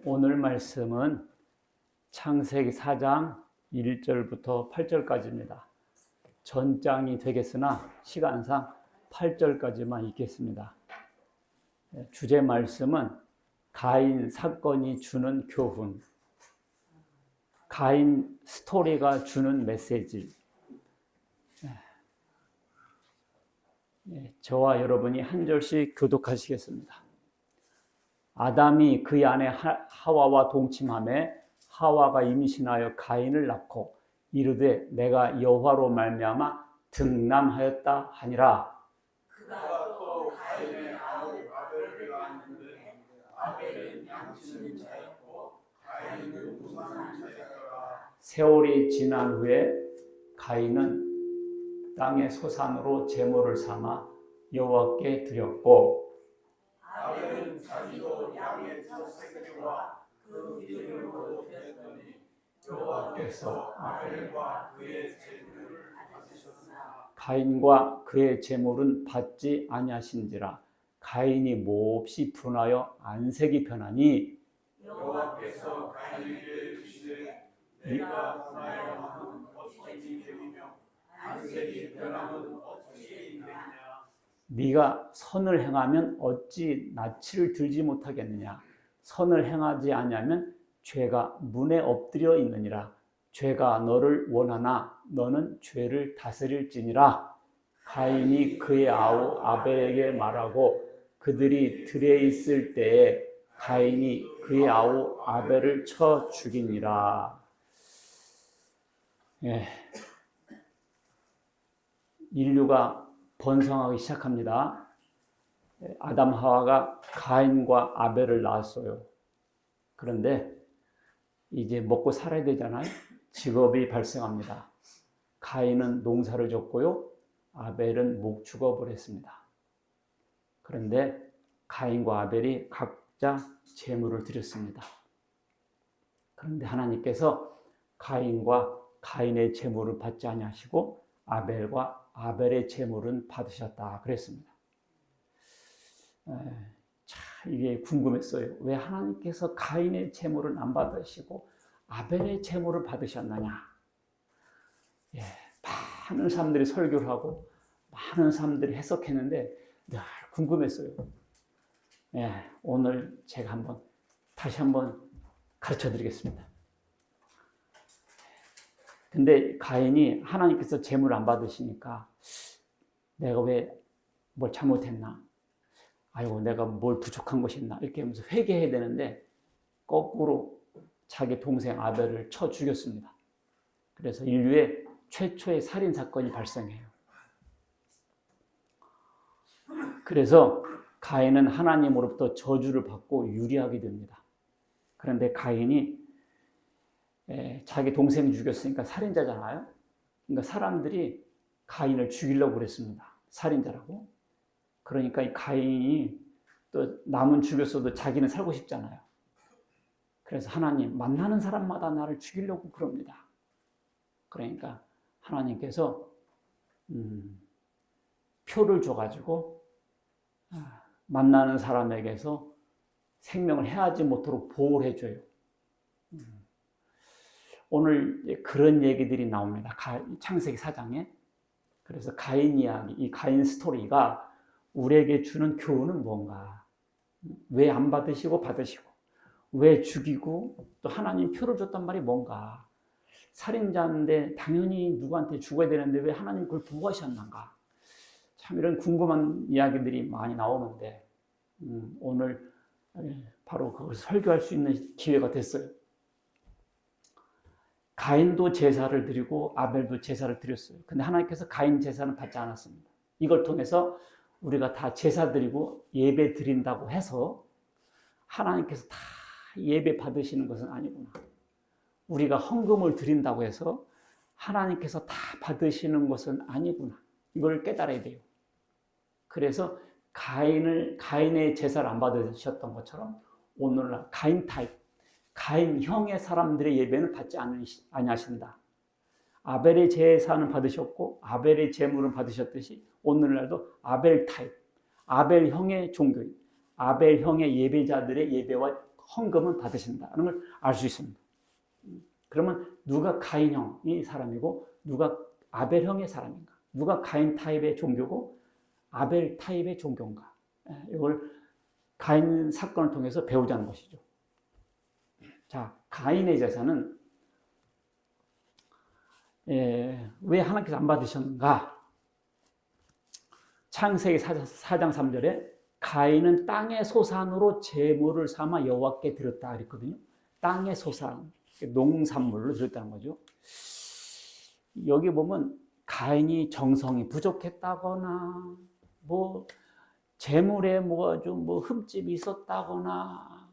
오늘 말씀은 창세기 4장 1절부터 8절까지입니다. 전장이 되겠으나 시간상 8절까지만 읽겠습니다. 주제 말씀은 가인 사건이 주는 교훈, 가인 스토리가 주는 메시지. 저와 여러분이 한 절씩 교독하시겠습니다. 아담이 그의 아내 하와와 동침하매 하와가 임신하여 가인을 낳고 이르되 내가 여호와로 말미암아 등남하였다 하니라. 그가 또 가인의 아우 아벨을 낳았는데 아벨은 양치는 자였고 가인은 무사는 자였더라. 세월이 지난 후에 가인은 땅의 소산으로 제물을 삼아 여호와께 드렸고 아벨은 자기도 양의 첫 새끼와 그 기름으로 드렸더니 여호와께서 아벨과 그의 제물을 받으셨으나 가인과 그의 제물은 받지 아니하신지라. 가인이 몹시 분하여 안색이 변하니 여호와께서 가인에게 이르시되 내가 분하여 함은 어찌 되리며 안색이 변함은 어찌 되리냐. 네가 선을 행하면 어찌 낯을 들지 못하겠느냐. 선을 행하지 아니하면 죄가 문에 엎드려 있느니라. 죄가 너를 원하나 너는 죄를 다스릴지니라. 가인이 그의 아우 아벨에게 말하고 그들이 들에 있을 때에 가인이 그의 아우 아벨을 쳐 죽이니라. 인류가 번성하기 시작합니다. 아담 하와가 가인과 아벨을 낳았어요. 그런데 이제 먹고 살아야 되잖아요. 직업이 발생합니다. 가인은 농사를 졌고요. 아벨은 목축업을 했습니다. 그런데 가인과 아벨이 각자 제물을 드렸습니다. 그런데 하나님께서 가인과 가인의 제물을 받지 아니하시고 아벨과 아벨의 제물은 받으셨다 그랬습니다. 이게 궁금했어요. 왜 하나님께서 가인의 제물은 안 받으시고 아벨의 제물을 받으셨느냐? 많은 사람들이 설교를 하고 많은 사람들이 해석했는데 늘 궁금했어요. 오늘 제가 다시 한번 가르쳐 드리겠습니다. 근데 가인이 하나님께서 제물을 안 받으시니까 내가 왜 뭘 잘못했나? 아이고 내가 뭘 부족한 것이 있나? 이렇게 하면서 회개해야 되는데 거꾸로 자기 동생 아벨을 쳐 죽였습니다. 그래서 인류의 최초의 살인 사건이 발생해요. 그래서 가인은 하나님으로부터 저주를 받고 유리하게 됩니다. 그런데 가인이 자기 동생 죽였으니까 살인자잖아요. 그러니까 사람들이 가인을 죽이려고 그랬습니다. 살인자라고. 그러니까 이 가인이 또 남은 죽였어도 자기는 살고 싶잖아요. 그래서 하나님 만나는 사람마다 나를 죽이려고 그럽니다. 그러니까 하나님께서 표를 줘가지고 만나는 사람에게서 생명을 해하지 못하도록 보호를 해줘요. 오늘 그런 얘기들이 나옵니다. 창세기 4장에. 그래서 가인 이야기, 이 가인 스토리가 우리에게 주는 교훈은 뭔가? 왜 안 받으시고 받으시고? 왜 죽이고 또 하나님 표를 줬단 말이 뭔가? 살인자인데 당연히 누구한테 죽어야 되는데 왜 하나님 그걸 보호하셨는가? 참 이런 궁금한 이야기들이 많이 나오는데 오늘 바로 그걸 설교할 수 있는 기회가 됐어요. 가인도 제사를 드리고 아벨도 제사를 드렸어요. 근데 하나님께서 가인 제사는 받지 않았습니다. 이걸 통해서 우리가 다 제사 드리고 예배 드린다고 해서 하나님께서 다 예배 받으시는 것은 아니구나. 우리가 헌금을 드린다고 해서 하나님께서 다 받으시는 것은 아니구나. 이걸 깨달아야 돼요. 그래서 가인의 제사를 안 받으셨던 것처럼 오늘날 가인 타입, 가인형의 사람들의 예배는 받지 아니하신다. 아벨의 제사는 받으셨고 아벨의 제물은 받으셨듯이 오늘날도 아벨 타입, 아벨형의 종교인, 아벨형의 예배자들의 예배와 헌금은 받으신다는 걸 알 수 있습니다. 그러면 누가 가인형의 사람이고 누가 아벨형의 사람인가? 누가 가인 타입의 종교고 아벨 타입의 종교인가? 이걸 가인 사건을 통해서 배우자는 것이죠. 자, 가인의 제사는 왜 하나님께서 안 받으셨는가? 창세기 4장 3절에 가인은 땅의 소산으로 제물을 삼아 여호와께 드렸다 그랬거든요. 땅의 소산, 농산물로 드렸다는 거죠. 여기 보면 가인이 정성이 부족했다거나 뭐 제물에 뭐가 좀 뭐 흠집이 있었다거나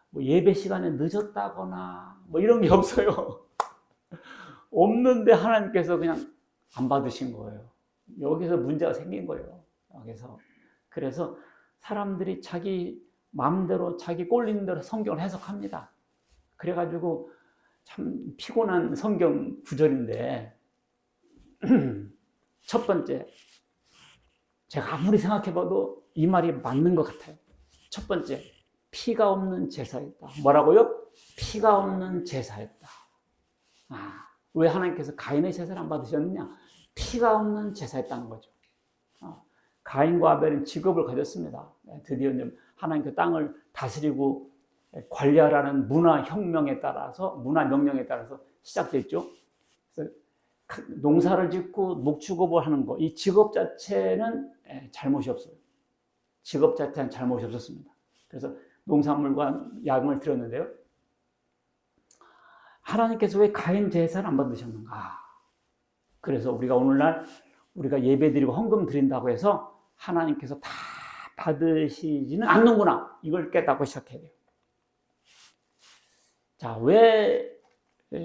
뭐 예배 시간에 늦었다거나 뭐 이런 게 없어요. 없는데 하나님께서 그냥 안 받으신 거예요. 여기서 문제가 생긴 거예요. 그래서 사람들이 자기 마음대로 자기 꼴리는 대로 성경을 해석합니다. 그래가지고 참 피곤한 성경 구절인데 첫 번째, 제가 아무리 생각해봐도 이 말이 맞는 것 같아요. 첫 번째, 피가 없는 제사였다. 뭐라고요? 피가 없는 제사였다. 왜 하나님께서 가인의 제사를 안 받으셨느냐? 피가 없는 제사였다는 거죠. 가인과 아벨은 직업을 가졌습니다. 드디어 하나님께 땅을 다스리고 관리하라는 문화 혁명에 따라서, 문화 명령에 따라서 시작됐죠. 그래서 농사를 짓고 목축업을 하는 거, 이 직업 자체는 잘못이 없어요. 직업 자체는 잘못이 없었습니다. 그래서 농산물과 양을 드렸는데요. 하나님께서 왜 가인 제사를 안 받으셨는가? 그래서 우리가 오늘날 우리가 예배 드리고 헌금 드린다고 해서 하나님께서 다 받으시지는 않는구나. 이걸 깨닫고 시작해야 돼요. 자, 왜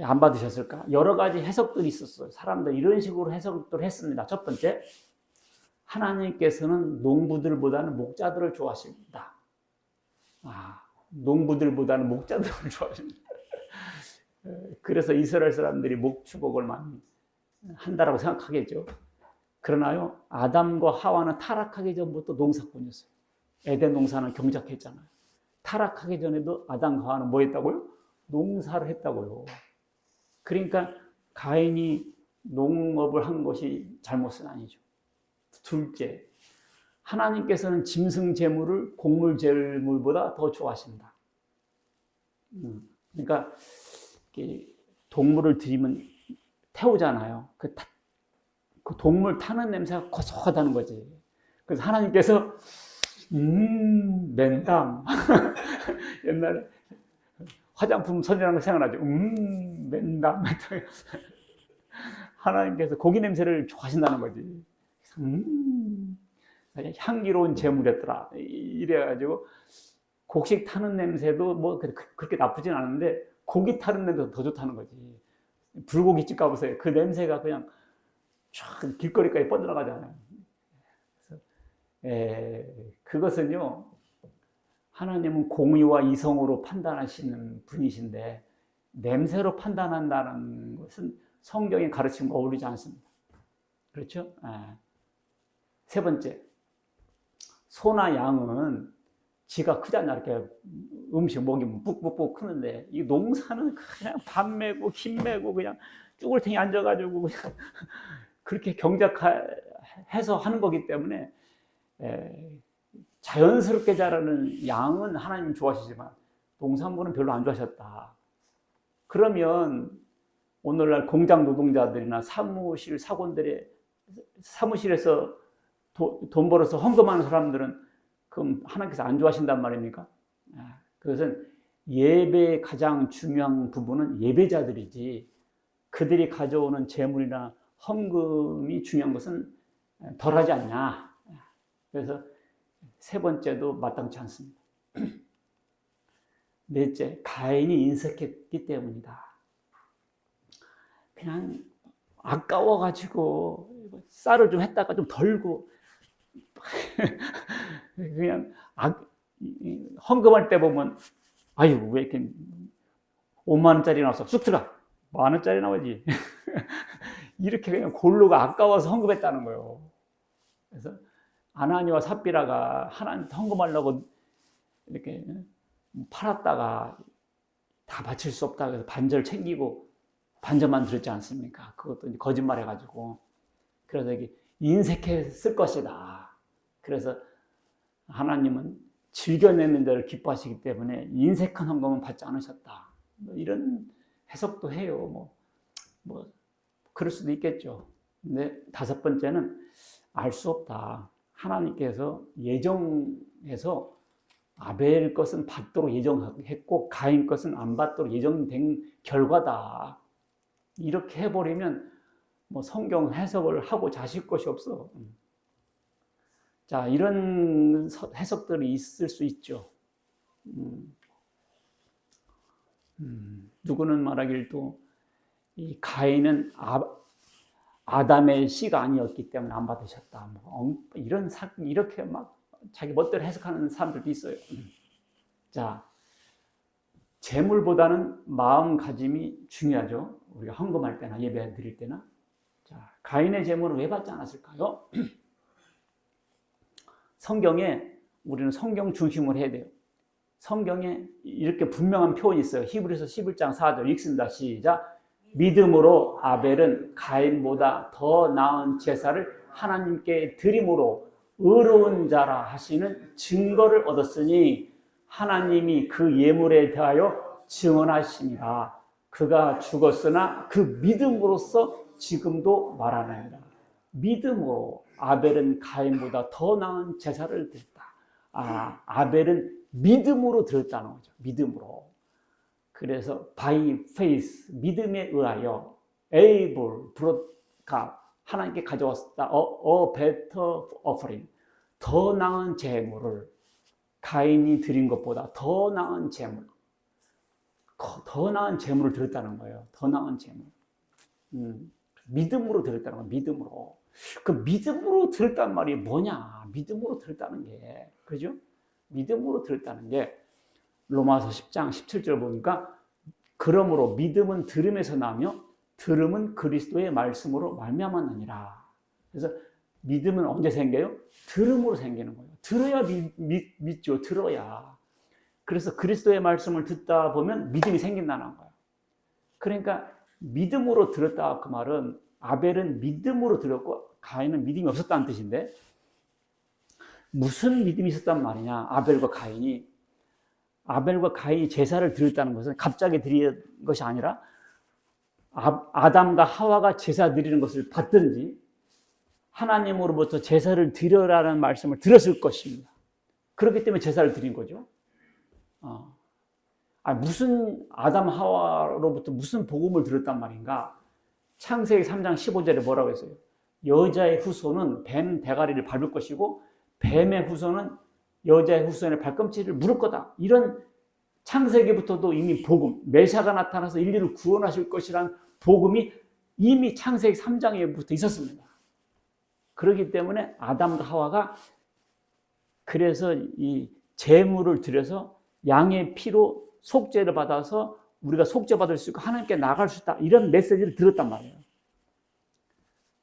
안 받으셨을까? 여러 가지 해석들이 있었어요. 사람들 이런 식으로 해석들을 했습니다. 첫 번째, 하나님께서는 농부들보다는 목자들을 좋아하십니다. 농부들보다는 목자들을 좋아하십니다. 그래서 이스라엘 사람들이 목축업을 많이 한다라고 생각하겠죠. 그러나요, 아담과 하와는 타락하기 전부터 농사꾼이었어요. 에덴 농사는 경작했잖아요. 타락하기 전에도 아담과 하와는 뭐 했다고요? 농사를 했다고요. 그러니까 가인이 농업을 한 것이 잘못은 아니죠. 둘째, 하나님께서는 짐승 제물을 곡물 제물보다 더 좋아하신다. 그러니까 동물을 드리면 태우잖아요. 그 동물 타는 냄새가 고소하다는 거지. 그래서 하나님께서 맨담 옛날에 화장품 선전하는 거 생각나죠. 맨담 하나님께서 고기 냄새를 좋아하신다는 거지. 향기로운 제물이었더라. 이래가지고 곡식 타는 냄새도 뭐 그렇게 나쁘진 않은데 고기 타는 냄새가 더 좋다는 거지. 불고기집 가보세요. 그 냄새가 그냥 쫙 길거리까지 뻗어나가잖아요. 그것은요, 하나님은 공의와 이성으로 판단하시는 분이신데 냄새로 판단한다는 것은 성경의 가르침과 어울리지 않습니다. 그렇죠? 세 번째, 소나 양은 지가 크잖아. 이렇게 음식 먹이면 뿍뿍 크는데 이 농사는 그냥 밥 메고 김 메고 그냥 쭈글탱이 앉아가지고 그냥 그렇게 경작해서 하는 거기 때문에 자연스럽게 자라는 양은 하나님 좋아하시지만 농산물은 별로 안 좋아하셨다. 그러면 오늘날 공장 노동자들이나 사무실 사원들의 사무실에서 돈 벌어서 헌금하는 사람들은 그럼 하나님께서 안 좋아하신단 말입니까? 그것은 예배의 가장 중요한 부분은 예배자들이지 그들이 가져오는 재물이나 헌금이 중요한 것은 덜하지 않냐. 그래서 세 번째도 마땅치 않습니다. 넷째, 가인이 인색했기 때문이다. 그냥 아까워가지고 쌀을 좀 했다가 좀 덜고 그냥 헌금할 때 보면 아유 왜 이렇게 5만 원짜리 나왔어? 쑥 들어가. 만 원짜리 나오지. 이렇게 그냥 골로가 아까워서 헌금했다는 거예요. 그래서 아나니와 삽비라가 하나님께 헌금하려고 이렇게 팔았다가 다 바칠 수 없다 그래서 반절 챙기고 반절만 드렸지 않습니까? 그것도 이제 거짓말해가지고. 그래서 이게 인색해 쓸 것이다. 그래서 하나님은 즐겨내는 자를 기뻐하시기 때문에 인색한 헌금은 받지 않으셨다. 뭐 이런 해석도 해요. 뭐 그럴 수도 있겠죠. 근데 다섯 번째는 알 수 없다. 하나님께서 예정해서 아벨 것은 받도록 예정했고 가인 것은 안 받도록 예정된 결과다. 이렇게 해버리면 뭐 성경 해석을 하고 자실 것이 없어. 자, 이런 해석들이 있을 수 있죠. 누구는 말하길 또 이 가인은 아담의 씨가 아니었기 때문에 안 받으셨다. 이렇게 막 자기 멋대로 해석하는 사람들도 있어요. 자, 재물보다는 마음가짐이 중요하죠. 우리가 헌금할 때나 예배 드릴 때나. 자, 가인의 재물은 왜 받지 않았을까요? 성경에 우리는 성경 중심으로 해야 돼요. 성경에 이렇게 분명한 표현이 있어요. 히브리서 11장 4절 읽습니다. 시작. 믿음으로 아벨은 가인보다 더 나은 제사를 하나님께 드림으로 의로운 자라 하시는 증거를 얻었으니 하나님이 그 예물에 대하여 증언하십니다. 그가 죽었으나 그 믿음으로써 지금도 말하나이다. 믿음으로 아벨은 가인보다 더 나은 제사를 드렸다. 아벨은 믿음으로 드렸다는 거죠. 믿음으로. 그래서 by faith, 믿음에 의하여 able, 하나님께 가져왔다. A better offering, 더 나은 제물을 가인이 드린 것보다 더 나은 제물, 더 나은 제물을 드렸다는 거예요. 더 나은 제물. 믿음으로 드렸다는 거예요. 믿음으로. 그 믿음으로 드렸다는 말이 뭐냐? 믿음으로 드렸다는 게, 그죠? 믿음으로 드렸다는 게 로마서 10장 17절 보니까 그러므로 믿음은 들음에서 나며 들음은 그리스도의 말씀으로 말미암았느니라. 그래서 믿음은 언제 생겨요? 들음으로 생기는 거예요. 들어야 믿죠. 들어야. 그래서 그리스도의 말씀을 듣다 보면 믿음이 생긴다는 거예요. 그러니까 믿음으로 들었다 그 말은 아벨은 믿음으로 들었고 가인은 믿음이 없었다는 뜻인데 무슨 믿음이 있었단 말이냐? 아벨과 가인이 제사를 드렸다는 것은 갑자기 드린 것이 아니라 아담과 하와가 제사 드리는 것을 받든지 하나님으로부터 제사를 드려라는 말씀을 들었을 것입니다. 그렇기 때문에 제사를 드린 거죠. 무슨 아담 하와로부터 무슨 복음을 들었단 말인가? 창세기 3장 15절에 뭐라고 했어요? 여자의 후손은 뱀 대가리를 밟을 것이고 뱀의 후손은 여자의 후손의 발꿈치를 물을 거다. 이런 창세기부터도 이미 복음, 메시아가 나타나서 인류를 구원하실 것이라는 복음이 이미 창세기 3장에부터 있었습니다. 그렇기 때문에 아담과 하와가 그래서 이 제물을 드려서 양의 피로 속죄를 받아서 우리가 속죄받을 수 있고 하나님께 나갈 수 있다. 이런 메시지를 들었단 말이에요.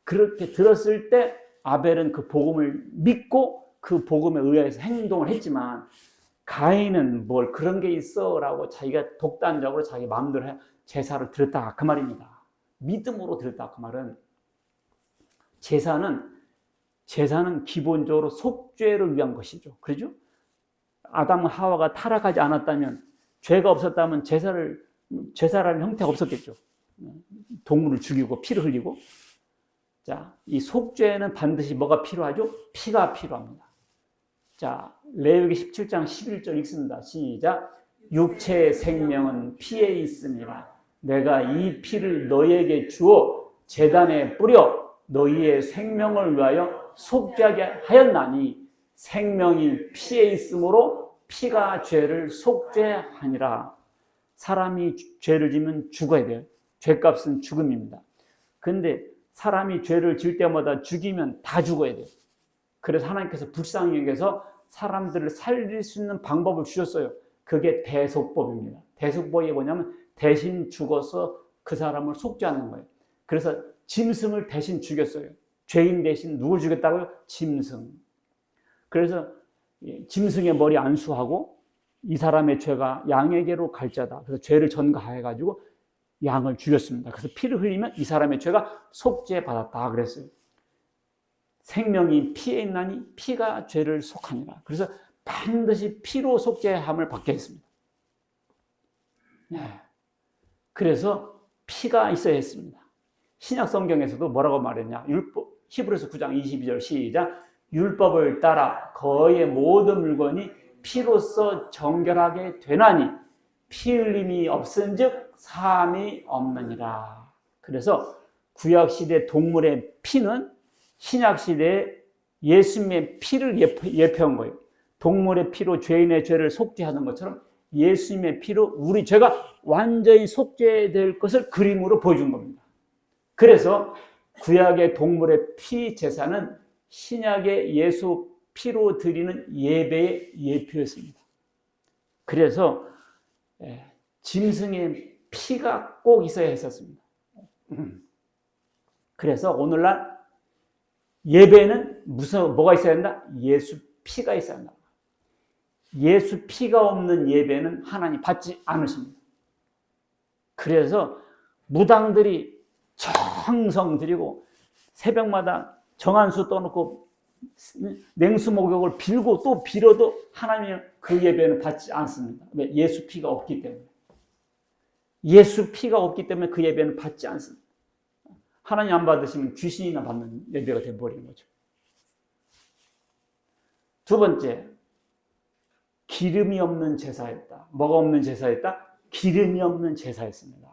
그렇게 들었을 때 아벨은 그 복음을 믿고 그 복음에 의해서 행동을 했지만 가인은 뭘 그런 게 있어 라고 자기가 독단적으로 자기 마음대로 제사를 드렸다 그 말입니다. 믿음으로 드렸다 그 말은 제사는 기본적으로 속죄를 위한 것이죠. 그렇죠? 아담 하와가 타락하지 않았다면 죄가 없었다면 제사라는 형태가 없었겠죠. 동물을 죽이고 피를 흘리고. 자, 이 속죄는 반드시 뭐가 필요하죠? 피가 필요합니다. 자, 레위기 17장 11절 읽습니다. 시작. 육체의 생명은 피에 있습니다. 내가 이 피를 너희에게 주어 제단에 뿌려 너희의 생명을 위하여 속죄하게 하였나니 생명이 피에 있으므로 피가 죄를 속죄하니라. 사람이 죄를 지면 죽어야 돼요. 죄값은 죽음입니다. 근데 사람이 죄를 질 때마다 죽이면 다 죽어야 돼요. 그래서 하나님께서 불쌍히 여겨서 사람들을 살릴 수 있는 방법을 주셨어요. 그게 대속법입니다. 대속법이 뭐냐면 대신 죽어서 그 사람을 속죄하는 거예요. 그래서 짐승을 대신 죽였어요. 죄인 대신 누굴 죽였다고요? 짐승. 그래서 짐승의 머리 안수하고 이 사람의 죄가 양에게로 갈지어다. 그래서 죄를 전가해가지고 양을 죽였습니다. 그래서 피를 흘리면 이 사람의 죄가 속죄받았다 그랬어요. 생명이 피에 있나니 피가 죄를 속하니라. 그래서 반드시 피로 속죄함을 받게 했습니다. 네. 그래서 피가 있어야 했습니다. 신약 성경에서도 뭐라고 말했냐? 히브리서 9장 22절 시작. 율법을 따라 거의 모든 물건이 피로써 정결하게 되나니 피 흘림이 없은즉 사함이 없느니라. 그래서 구약 시대 동물의 피는 신약 시대에 예수님의 피를 예표한 거예요. 동물의 피로 죄인의 죄를 속죄하는 것처럼 예수님의 피로 우리 죄가 완전히 속죄될 것을 그림으로 보여준 겁니다. 그래서 구약의 동물의 피 제사는 신약의 예수 피로 드리는 예배의 예표였습니다. 그래서 짐승의 피가 꼭 있어야 했었습니다. 그래서 오늘날 예배는 뭐가 있어야 한다? 예수 피가 있어야 한다. 예수 피가 없는 예배는 하나님 받지 않으십니다. 그래서 무당들이 정성 들이고 새벽마다 정한수 떠놓고 냉수 목욕을 빌고 또 빌어도 하나님 그 예배는 받지 않습니다. 왜? 예수 피가 없기 때문에. 예수 피가 없기 때문에 그 예배는 받지 않습니다. 하나님 안 받으시면 귀신이나 받는 예배가 되어버리는 거죠. 두 번째, 기름이 없는 제사였다. 뭐가 없는 제사였다? 기름이 없는 제사였습니다.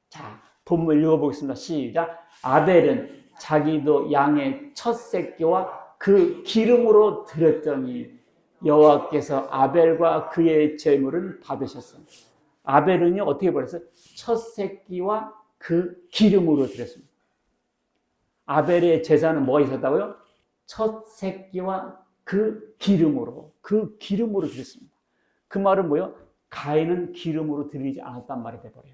자, 본문 읽어보겠습니다. 시작. 아벨은 자기도 양의 첫 새끼와 그 기름으로 드렸더니 여호와께서 아벨과 그의 제물은 받으셨습니다. 아벨은요 어떻게 버렸어요? 첫 새끼와 그 기름으로 드렸습니다. 아벨의 제사는 뭐가 있었다고요? 첫 새끼와 그 기름으로 드렸습니다. 그 말은 뭐예요? 가인은 기름으로 드리지 않았단 말이 돼버려요.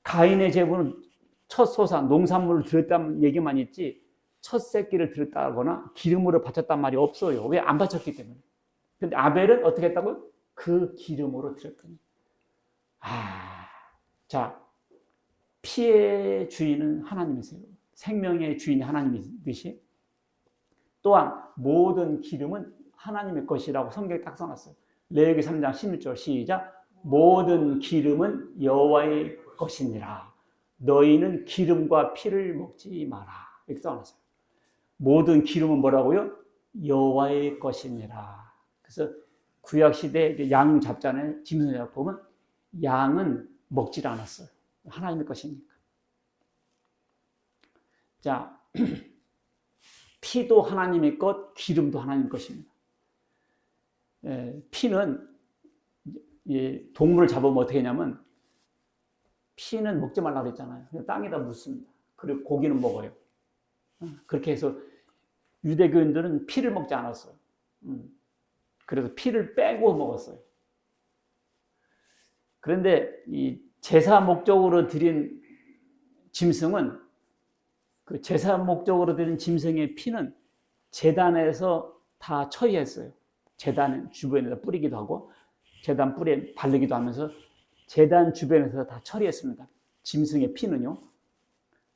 가인의 제물은 첫 소사, 농산물을 드렸다는 얘기만 있지 첫 새끼를 드렸다거나 기름으로 바쳤단 말이 없어요. 왜? 안 바쳤기 때문에. 근데 아벨은 어떻게 했다고요? 그 기름으로 드렸더니. 자, 피의 주인은 하나님이세요. 생명의 주인이 하나님이듯이 또한 모든 기름은 하나님의 것이라고 성경에 딱 써놨어요. 레위기 3장 16절 시작. 모든 기름은 여호와의 것이니라. 너희는 기름과 피를 먹지 마라. 이렇게 써놨어요. 모든 기름은 뭐라고요? 여호와의 것이니라. 그래서 구약 시대에 양 잡잖아요. 짐승 잡으면 양은 먹질 않았어요. 하나님의 것이니까. 자, 피도 하나님의 것, 기름도 하나님의 것입니다. 피는 동물을 잡으면 어떻게 하냐면 피는 먹지 말라고 그랬잖아요. 그냥 땅에다 묻습니다. 그리고 고기는 먹어요. 그렇게 해서 유대교인들은 피를 먹지 않았어요. 그래서 피를 빼고 먹었어요. 그런데 이 제사 목적으로 드린 짐승은 그 제사 목적으로 드린 짐승의 피는 제단에서 다 처리했어요. 제단 주변에다 뿌리기도 하고 제단 뿔에 바르기도 하면서 제단 주변에서 다 처리했습니다. 짐승의 피는요.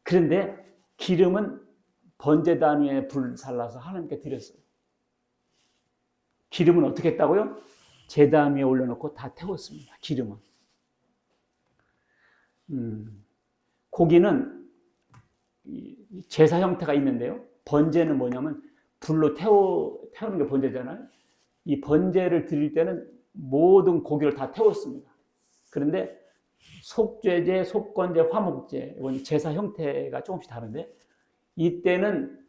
그런데 기름은 번제단 위에 불 살라서 하나님께 드렸어요. 기름은 어떻게 했다고요? 제단 위에 올려놓고 다 태웠습니다. 기름은. 고기는 제사 형태가 있는데요. 번제는 뭐냐면 불로 태우는 게 번제잖아요. 이 번제를 드릴 때는 모든 고기를 다 태웠습니다. 그런데 속죄제, 속건제, 화목제, 이건 제사 형태가 조금씩 다른데 이때는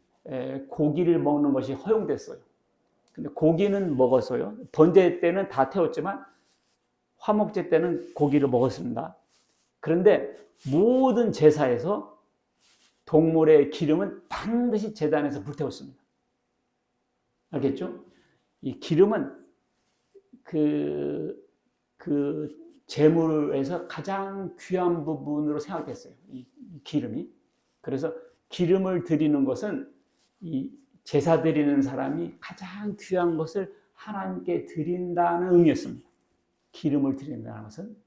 고기를 먹는 것이 허용됐어요. 근데 고기는 먹었어요. 번제 때는 다 태웠지만 화목제 때는 고기를 먹었습니다. 그런데 모든 제사에서 동물의 기름은 반드시 제단에서 불태웠습니다. 알겠죠? 이 기름은 그 제물에서 가장 귀한 부분으로 생각됐어요. 이 기름이. 그래서 기름을 드리는 것은 이 제사 드리는 사람이 가장 귀한 것을 하나님께 드린다는 의미였습니다. 기름을 드린다는 것은.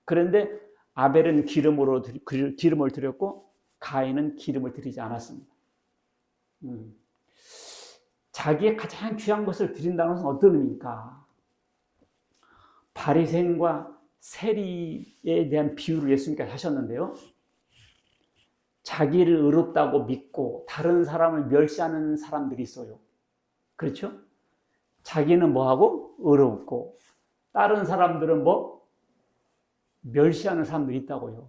그런데 아벨은 기름을 드렸고 가인은 기름을 드리지 않았습니다. 자기의 가장 귀한 것을 드린다는 것은 어떤 의미입니까? 바리새인과 세리에 대한 비유를 예수님께서 하셨는데요. 자기를 의롭다고 믿고 다른 사람을 멸시하는 사람들이 있어요. 그렇죠? 자기는 뭐하고? 의롭고 다른 사람들은 뭐? 멸시하는 사람들이 있다고요.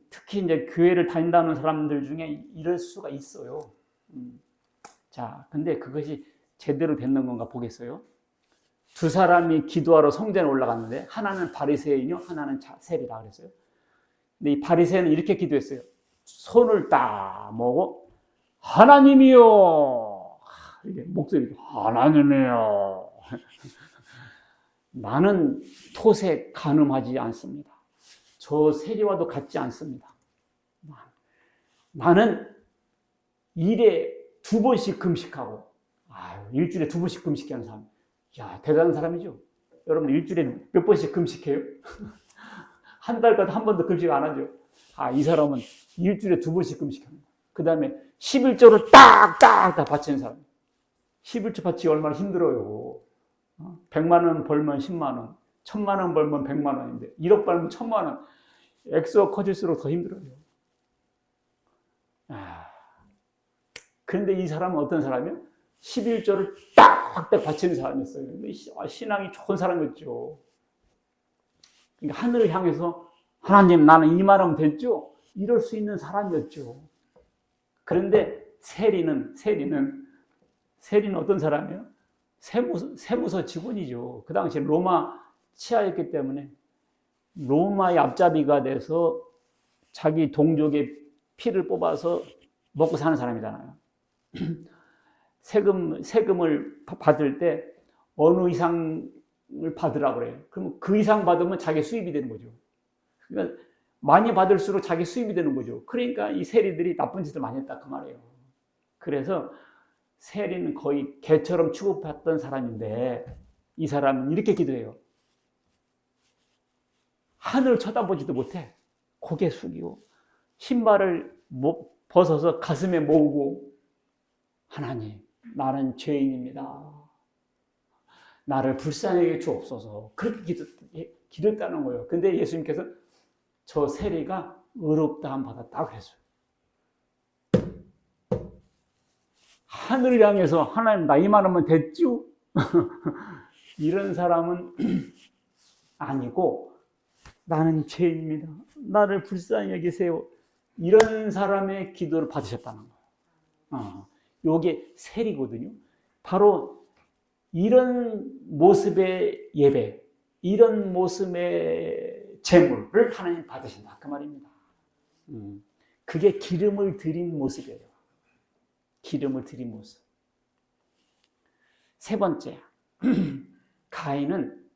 특히 이제 교회를 다닌다는 사람들 중에 이럴 수가 있어요. 자, 근데 그것이 제대로 됐는 건가 보겠어요. 두 사람이 기도하러 성전에 올라갔는데 하나는 바리새인이요, 하나는 세리라 그랬어요. 근데 이 바리새인은 이렇게 기도했어요. 손을 딱 모으고 하나님이요, 이게 목소리가 하나님이요. 나는 토색 간음하지 않습니다. 저 세리와도 같지 않습니다. 나는 일에 2번씩 금식하고, 일주일에 2번씩 금식하는 사람. 야, 대단한 사람이죠. 여러분, 일주일에 몇 번씩 금식해요? 한 달까지 한 번도 금식 안 하죠. 이 사람은 일주일에 2번씩 금식합니다. 그 다음에 11조를 딱딱 다 바치는 사람. 11조 바치기 얼마나 힘들어요. 100만 원 벌면 10만 원, 1000만 원 벌면 100만 원인데 1억 벌면 1000만 원. 액수가 커질수록 더 힘들어요. 그런데 이 사람은 어떤 사람이에요? 11조를 딱딱 바치는 사람이었어요. 신앙이 좋은 사람이었죠. 그러니까 하늘을 향해서 하나님 나는 이만하면 됐죠? 이럴 수 있는 사람이었죠. 그런데 세리는 어떤 사람이에요? 세무서 직원이죠. 그 당시에 로마 치하였기 때문에 로마의 앞잡이가 돼서 자기 동족의 피를 뽑아서 먹고 사는 사람이잖아요. 세금을 받을 때 어느 이상을 받으라고 그래요. 그럼 그 이상 받으면 자기 수입이 되는 거죠. 그러니까 많이 받을수록 자기 수입이 되는 거죠. 그러니까 이 세리들이 나쁜 짓을 많이 했다 그 말이에요. 그래서 세리는 거의 개처럼 취급했던 사람인데 이 사람은 이렇게 기도해요. 하늘을 쳐다보지도 못해. 고개 숙이고 신발을 벗어서 가슴에 모으고 하나님 나는 죄인입니다. 나를 불쌍하게 주옵소서. 그렇게 기도했다는 거예요. 근데 예수님께서 저 세리가 의롭다함 받았다고 그랬어요. 하늘을 향해서 하나님 나 이만하면 됐죠? 이런 사람은 아니고 나는 죄인입니다. 나를 불쌍히 여기세요. 이런 사람의 기도를 받으셨다는 거예요. 요게 세리거든요. 바로 이런 모습의 예배, 이런 모습의 제물을 하나님 받으신다. 그 말입니다. 그게 기름을 드린 모습이에요. 기름을 드린 모습. 세 번째, 가인은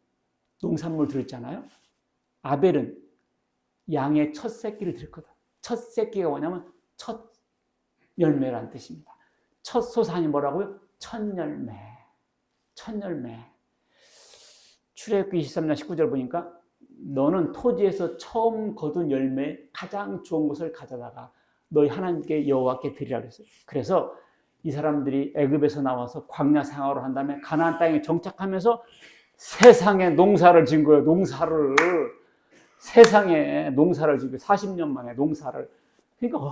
농산물 드렸잖아요. 아벨은 양의 첫 새끼를 드렸거든. 첫 새끼가 뭐냐면 첫 열매라는 뜻입니다. 첫 소산이 뭐라고요? 첫 열매. 첫 열매. 출애굽기 23장 19절 보니까 너는 토지에서 처음 거둔 열매 가장 좋은 것을 가져다가 너희 하나님께 여호와께 드리라 그랬어요. 그래서 이 사람들이 애굽에서 나와서 광야 생활을 한 다음에 가나안 땅에 정착하면서 세상에 농사를 지은 거예요. 세상에 농사를 지고 40년 만에 농사를. 그러니까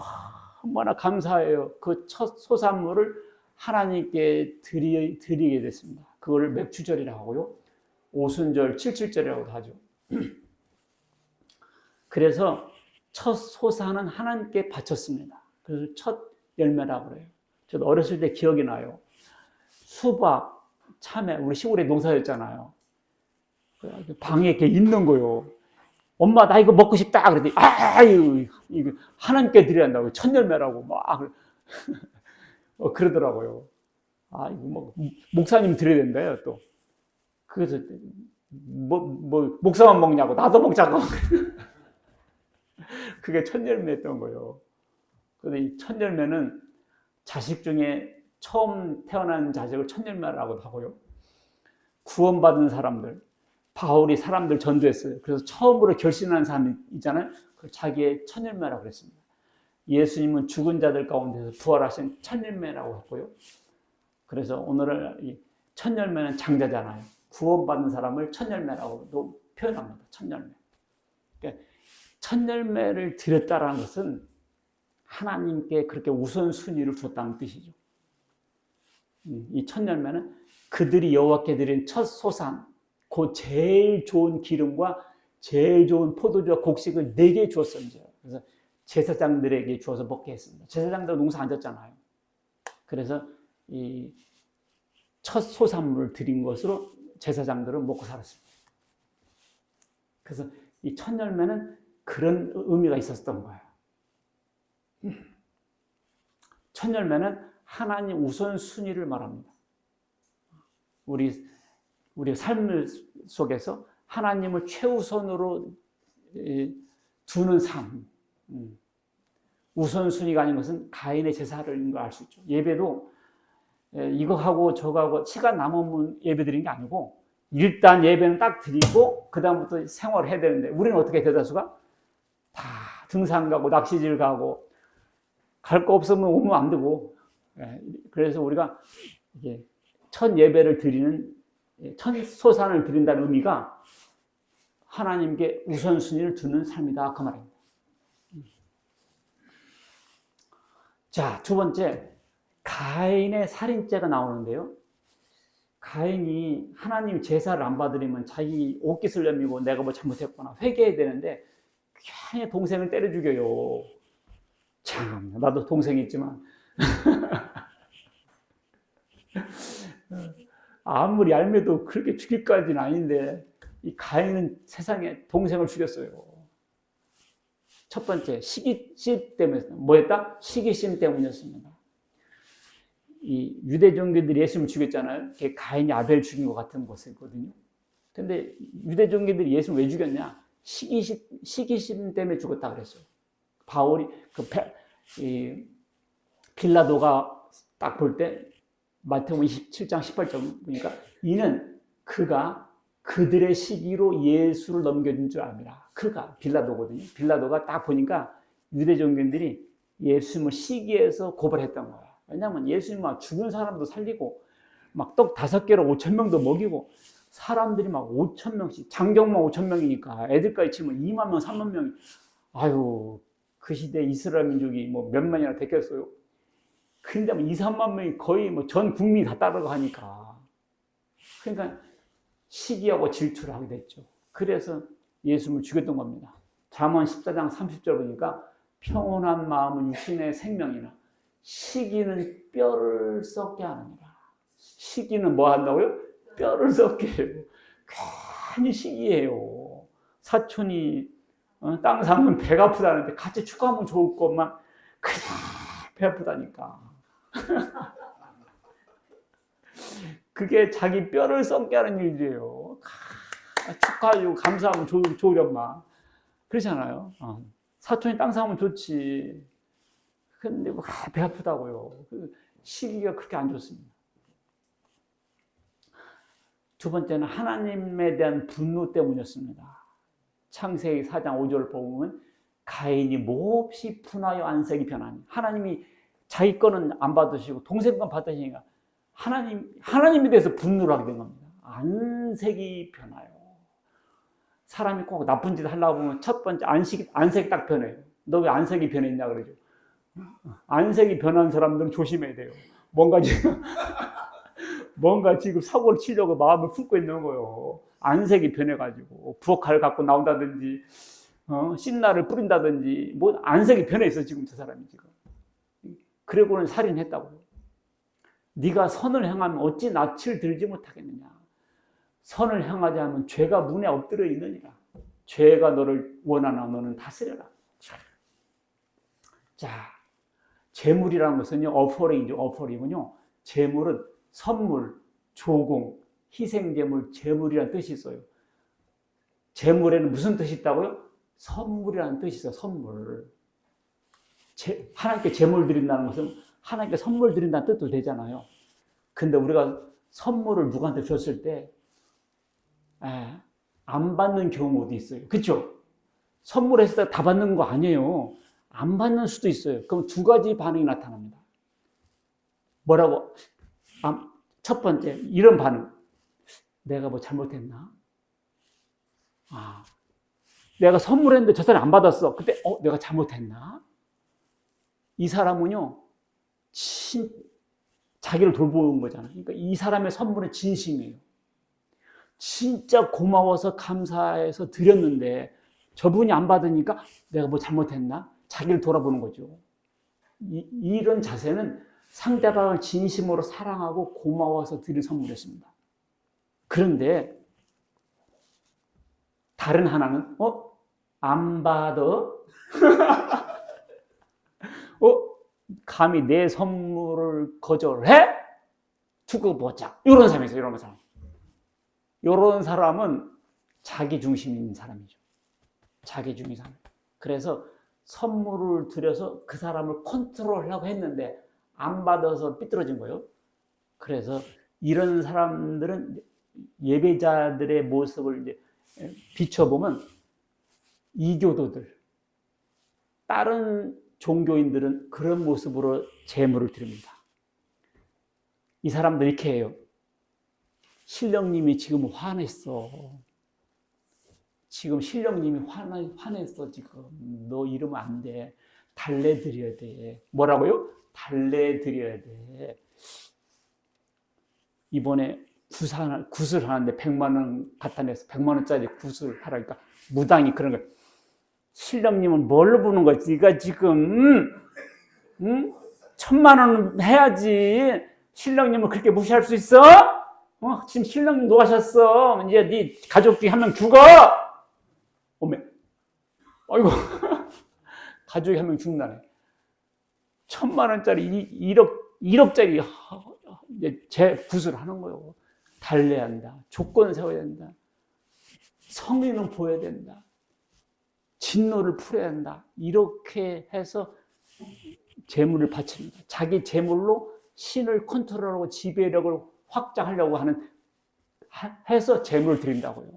얼마나 감사해요. 그 첫 소산물을 하나님께 드리게 됐습니다. 그거를 맥추절이라고 하고요. 오순절, 칠칠절이라고도 하죠. 그래서 첫 소산은 하나님께 바쳤습니다. 그래서 첫 열매라고 그래요. 저도 어렸을 때 기억이 나요. 수박, 참외, 우리 시골에 농사였잖아요. 방에 이렇게 있는 거요. 엄마 나 이거 먹고 싶다 그랬더니 이거 하나님께 드려야 한다고 첫 열매라고 막 그러더라고요. 이거 뭐 목사님 드려야 된대요 또. 그래서 목사만 먹냐고 나도 먹자고. 그게 첫 열매였던 거예요. 근데 이 첫 열매는 자식 중에 처음 태어난 자식을 첫 열매라고도 하고요. 구원받은 사람들, 바울이 사람들 전도했어요. 그래서 처음으로 결신한 사람이 있잖아요. 그걸 자기의 첫 열매라고 그랬습니다. 예수님은 죽은 자들 가운데서 부활하신 첫 열매라고 했고요. 그래서 오늘은 이 첫 열매는 장자잖아요. 구원받는 사람을 첫 열매라고도 표현합니다. 첫 열매. 그러니까 첫 열매를 드렸다라는 것은 하나님께 그렇게 우선순위를 줬다는 뜻이죠. 이 첫 열매는 그들이 여호와께 드린 첫 소산, 그 제일 좋은 기름과 제일 좋은 포도주와 곡식을 4개 주었어요. 그래서 제사장들에게 주어서 먹게 했습니다. 제사장들 농사 안 졌잖아요. 그래서 이 첫 소산물을 드린 것으로 제사장들은 먹고 살았습니다. 그래서 이 첫 열매는 그런 의미가 있었던 거예요. 첫 열매는 하나님 우선순위를 말합니다. 우리 삶 속에서 하나님을 최우선으로 두는 삶. 우선순위가 아닌 것은 가인의 제사를인 걸 알 수 있죠. 예배도 이거 하고 저거 하고 시간 남으면 예배 드리는 게 아니고 일단 예배는 딱 드리고 그 다음부터 생활을 해야 되는데 우리는 어떻게 대다수가 다 등산 가고 낚시질 가고 갈 거 없으면 오면 안 되고 그래서 우리가 이게 첫 예배를 드리는 첫 소산을 드린다는 의미가 하나님께 우선순위를 두는 삶이다 그 말입니다. 자, 두 번째 가인의 살인죄가 나오는데요. 가인이 하나님 제사를 안 받으려면 자기 옷깃을 내밀고 내가 뭐 잘못했구나 회개해야 되는데 괜히 동생을 때려 죽여요. 참 나도 동생이 있지만 아무리 얄매도 그렇게 죽일까지는 아닌데 이 가인은 세상에 동생을 죽였어요. 첫 번째 시기심 때문에 뭐였다? 시기심 때문이었습니다. 이 유대 종교들이 예수님을 죽였잖아요. 그게 가인이 아벨 죽인 것 같은 것이거든요. 근데 유대 종교들이 예수님을 왜 죽였냐? 시기심 때문에 죽었다 그랬어요. 바울이 빌라도가 딱 볼 때 마태복음 27장 18절 보니까 이는 그가 그들의 시기로 예수를 넘겨준 줄 압니다. 그가 빌라도거든요. 빌라도가 딱 보니까 유대 종교인들이 예수님을 시기해서 고발했던 거야. 왜냐하면 예수님 막 죽은 사람도 살리고 막 떡 5개로 5,000명도 먹이고 사람들이 막 5,000명씩 장정만 5,000명이니까 애들까지 치면 2만 명, 3만 명이 아유 그 시대 이스라엘 민족이 뭐 몇만이나 됐겠어요. 근데 뭐 2, 3만 명이 거의 뭐 전 국민이 다 따라가니까 그러니까 시기하고 질투를 하게 됐죠. 그래서 예수님을 죽였던 겁니다. 잠언 14장 30절 보니까 평온한 마음은 육신의 생명이나 시기는 뼈를 썩게 하느니라. 시기는 뭐 한다고요? 뼈를 썩게 해요. 괜히 시기해요. 사촌이 땅 사면 배가 아프다는데 같이 축구하면 좋을 것만 그냥 배 아프다니까. 그게 자기 뼈를 썩게 하는 일이에요. 축하해주고 감사하면 좋으련만. 그렇잖아요. 사촌이 땅 사면 좋지. 근데 배 아프다고요. 시기가 그렇게 안 좋습니다. 두 번째는 하나님에 대한 분노 때문이었습니다. 창세기 4장 5절을 보면 가인이 몹시 분하여 안색이 변하니 하나님이 자기 거는 안 받으시고 동생 건 받으시니까 하나님에 대해서 분노를 하게 된 겁니다. 안색이 변해요. 사람이 꼭 나쁜 짓 하려고 보면 첫 번째 안색이 딱 변해요. 너 왜 안색이 변했냐 그러죠. 안색이 변한 사람들은 조심해야 돼요. 뭔가 지금 사고를 치려고 마음을 품고 있는 거예요. 안색이 변해가지고 부엌칼을 갖고 나온다든지 신나를 뿌린다든지 뭐 안색이 변해 있어 지금 저 사람이 지금. 그러고는 살인했다고요. 네가 선을 행하면 어찌 낯을 들지 못하겠느냐. 선을 행하지 않으면 죄가 문에 엎드려 있느니라. 죄가 너를 원하나 너는 다스려라. 자, 제물이라는 것은요, 어퍼링이군요. 제물은 선물, 조공, 희생제물, 제물이라는 뜻이 있어요. 제물에는 무슨 뜻이 있다고요? 선물이라는 뜻이 있어요. 선물. 하나님께 제물 드린다는 것은 하나님께 선물 드린다는 뜻도 되잖아요. 근데 우리가 선물을 누구한테 줬을 때 안 받는 경우도 있어요. 그렇죠? 선물했을 때 다 받는 거 아니에요. 안 받는 수도 있어요. 그럼 두 가지 반응이 나타납니다. 뭐라고? 첫 번째, 이런 반응. 내가 뭐 잘못했나? 내가 선물했는데 저 사람이 안 받았어. 그때 내가 잘못했나? 이 사람은요, 자기를 돌보는 거잖아요. 그러니까 이 사람의 선물은 진심이에요. 진짜 고마워서 감사해서 드렸는데 저분이 안 받으니까 내가 뭐 잘못했나? 자기를 돌아보는 거죠. 이런 자세는 상대방을 진심으로 사랑하고 고마워서 드릴 선물이었습니다. 그런데 다른 하나는 안 받아? 감히 내 선물을 거절해? 두고 보자. 이런 사람이 있어요. 이런 사람. 이런 사람은 자기 중심인 사람이죠. 자기 중심인 사람. 그래서 선물을 드려서 그 사람을 컨트롤하려고 했는데 안 받아서 삐뚤어진 거예요. 그래서 이런 사람들은 예배자들의 모습을 이제 비춰보면 이교도들, 다른 종교인들은 그런 모습으로 제물을 드립니다. 이 사람들 이렇게 해요. 신령님이 지금 화냈어. 지금 신령님이 화냈어. 지금 너 이러면 안 돼. 달래 드려야 돼. 뭐라고요? 달래 드려야 돼. 이번에 굿을 하는데 100만 원 갖다 내서 100만 원짜리 굿을 하라니까 무당이 그런 거. 신령님은 뭘로 보는 거지? 네가 지금 1000만 원 해야지. 신령님을 그렇게 무시할 수 있어? 지금 신령님 노하셨어. 이제 네 가족 중에 한 명 죽어. 어메, 아이고, 가족이 한 명 죽나네. 1000만 원짜리 1억짜리 이제 제 굿을 하는 거예요. 달래야 한다. 조건을 세워야 된다. 성의는 보여야 된다. 진노를 풀어야 한다. 이렇게 해서 재물을 바칩니다. 자기 재물로 신을 컨트롤하고 지배력을 확장하려고 해서 재물을 드린다고요.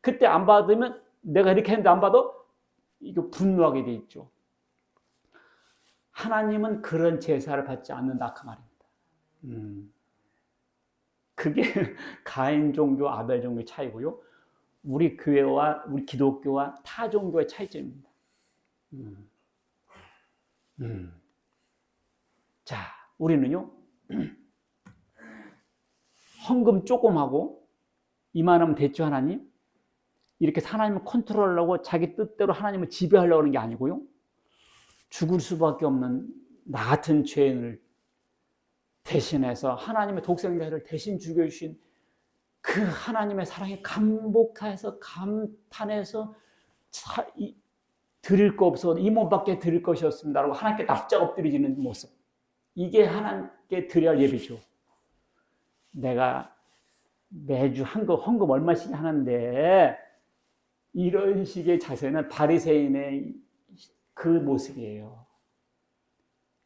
그때 안 받으면 내가 이렇게 했는데 안 받아? 이거 분노하게 돼 있죠. 하나님은 그런 제사를 받지 않는다 그 말입니다. 그게 가인 종교, 아벨 종교의 차이고요. 우리 교회와 우리 기독교와 타 종교의 차이점입니다. 자, 우리는요 헌금 조금 하고 이만하면 됐죠 하나님? 이렇게 하나님을 컨트롤하려고 자기 뜻대로 하나님을 지배하려고 하는 게 아니고요. 죽을 수밖에 없는 나 같은 죄인을 대신해서 하나님의 독생자를 대신 죽여주신 그 하나님의 사랑에 감복해서 감탄해서 드릴 거 없어 이 몸밖에 드릴 것이 없습니다라고 하나님께 납작 엎드리지는 모습. 이게 하나님께 드려야 할 예배죠. 내가 매주 헌금 얼마씩 하는데 이런 식의 자세는 바리새인의 그 모습이에요.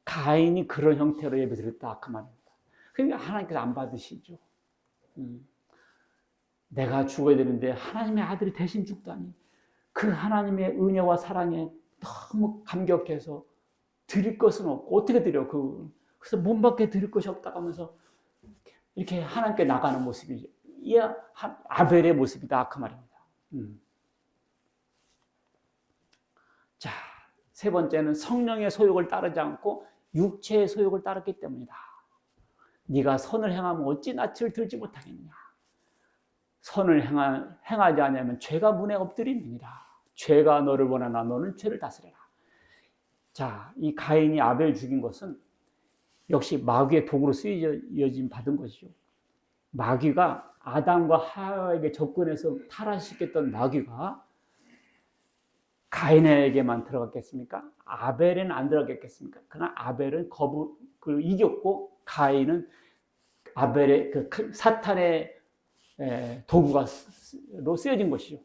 가인이 그런 형태로 예배드렸다 그 말입니다. 그러니까 하나님께서 안 받으시죠. 내가 죽어야 되는데 하나님의 아들이 대신 죽다니 그 하나님의 은혜와 사랑에 너무 감격해서 드릴 것은 없고 어떻게 드려? 그래서 몸밖에 드릴 것이 없다고 하면서 이렇게 하나님께 나가는 모습이죠. 이 아벨의 모습이다 그 말입니다. 자, 세 번째는 성령의 소욕을 따르지 않고 육체의 소욕을 따르기 때문이다. 네가 선을 행하면 어찌 낯을 들지 못하겠냐. 선을 행하지 않으면 죄가 문에 엎드림이니라. 죄가 너를 원하나 너는 죄를 다스려라. 자, 이 가인이 아벨 죽인 것은 역시 마귀의 도구로 쓰여짐 받은 것이죠. 마귀가 아담과 하와에게 접근해서 타락시켰던 마귀가 가인에게만 들어갔겠습니까? 아벨에는 안 들어갔겠습니까? 그러나 아벨은 이겼고 가인은 아벨의 그 사탄의 도구로 쓰여진 것이죠.